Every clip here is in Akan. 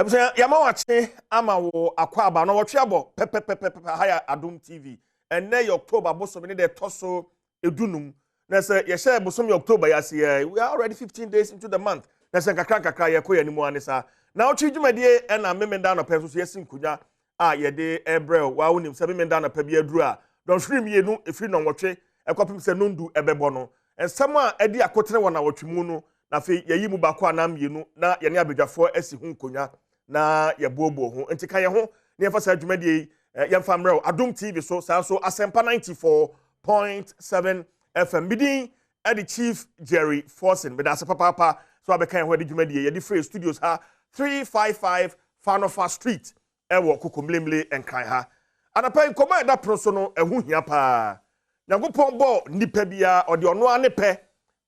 Ebse yama wache ama wo akwaba no wotwe abo pepepepepe haya Adom TV enne October bosom ne de toso edunum na se ye share bosom October yase we are already 15 days into the month na se kakra ye ko yanimu anisa na wotwe dwumadie na memenda no peso yesi nkunya a ye de ebrel wa wonim se memenda no pa bi aduru a don hwiri mienu efiri no wotwe ekopim se nondu ebebo no ensam a edi akotere wona wotwemu no na fe yayi mu bako anam mienu na ye ne abedwafo asi hu nkonya na ye bobo ho enti kan ye ho ne ye fa sa dwumadie ye fa mrel Adom TV so asempa 94.7 FM bidin e the Chief Jerry Forson be da se papa so abekan ho de dwumadie ye di free studios ha 355 Fanofa Street e wo kokomlemle enkan ha anapai koma da proso no ehu hia pa nyagopon bo nipa bia ode ono ane pe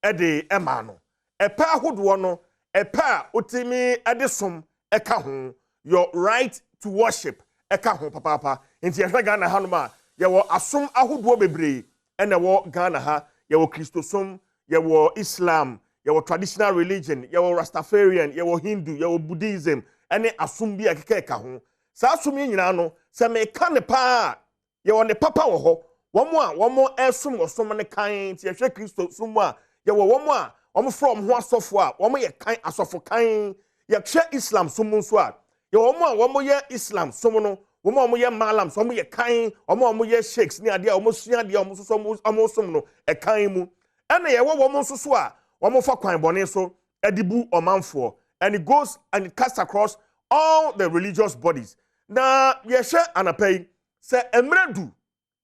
e de ema no epa ahodo no epa otimi ade som eka ho your right to worship eka ho papa enti ye Ghana ha no ma ye wo asom ahodo bebre ene wo Ghana ha ye wo Christosom ye wo Islam ye wo traditional religion ye wo Rastafarian ye wo Hindu ye wo Buddhism ene asom bi eka ho sa asom nyina no se me ka ne pa ye wo ne papa wo ho womo esum osom ne kan ti ye hwe Christosom a ye wo womo a womo from ho asofo a womo ye kan asofo kan ye hwe Islam som so a ye womo ye Islam som no womo ye malam so womo ye kan womo ye sheikhs ni ade a womo sua ade a womo so womo som no e kan mu ene ye womo so a womo fa kwan bone so edibu omanfo and it goes and it cuts across all the religious bodies na ye hwe anapai se emredu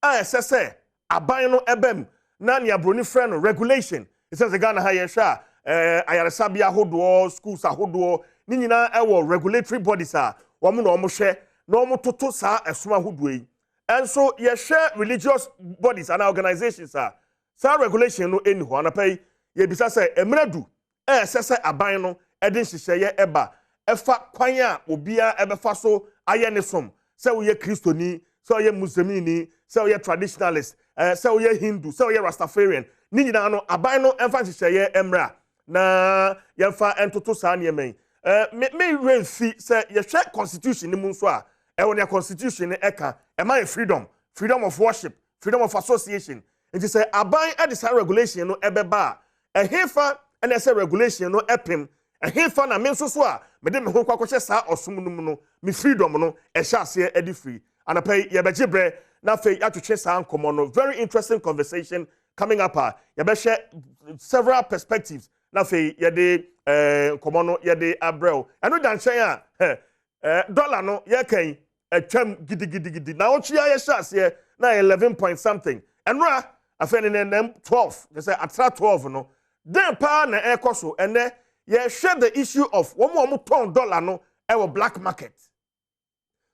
a se aban no ebem na ne abroni friend regulation it says Ghana ha ye hwe ayaresabia hodo schools ahodo ni nyina ewo regulatory bodies a womo na womo hwe na womo toto sa esoma hodo yi and so ye hwe religious bodies and organizations a sa regulation no eni ho anapai ye bisa se emredu se aban no ede nhihye eba efa kwan a obia ebefa so aye ne som se wo ye kristoni se wo ye muslimini se wo ye traditionalist se wo ye Hindu se wo ye Rastafarian ni nyina no aban no emfa nhihye emra na yemfa entoto sa ne yemen me renfi se ye hwe constitution ni mu nso a ewo ne constitution ne eka e freedom of worship, freedom of association. It is a aban e the regulation no ebeba a hefa and ese regulation no epim a hefa na me nso so a me de me ho kwakwohye sa osum no no me freedom no e hye ase e di free anapai ye begibre na fe atwetwe sa nkomo no very interesting conversation coming up ye be share several perspectives na fe ye de nkomo no ye de abrel eno dan hyen a dollar no ye kan atwam gidigidi na ochia ye hye ase na 11 point something enra afeni nem 12 they say atra 12 no then pa na ekoso ene ye share the issue of womo ton dollar no e wo black market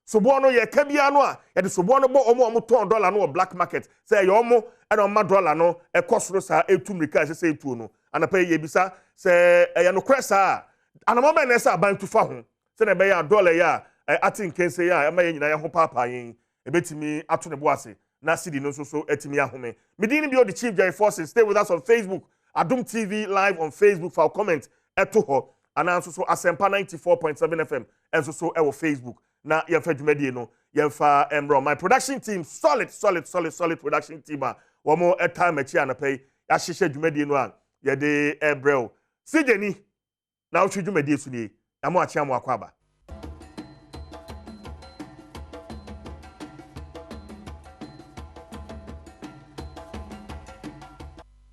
so bo no ye ka bia no a ye de so bo no bo omo ton dollar no wo black market say ye omo e no ma dollar no ekosoro sa etu mrika se etu no anapa ye bisa se ye no kwesa anamo be na sa ban tu fa ho se na be ya dollar ya atin kense ya e ma ye nyina ye ho papa yin e betimi ato ne bo ase na city no so etimi ahome medini bi o the Chief Jerry Forson. Stay with us on Facebook Adom TV live on Facebook for comment eto ho ananso so asempa 94.7 FM enso so e wo Facebook na ye fa dwumadie no ye fa emro my production team solid production team a wo mo time achi anapai ya hyehyɛ dwumadie no a ye de ebrel sijeni na wo dwumadie so ni amo achi amo akwaba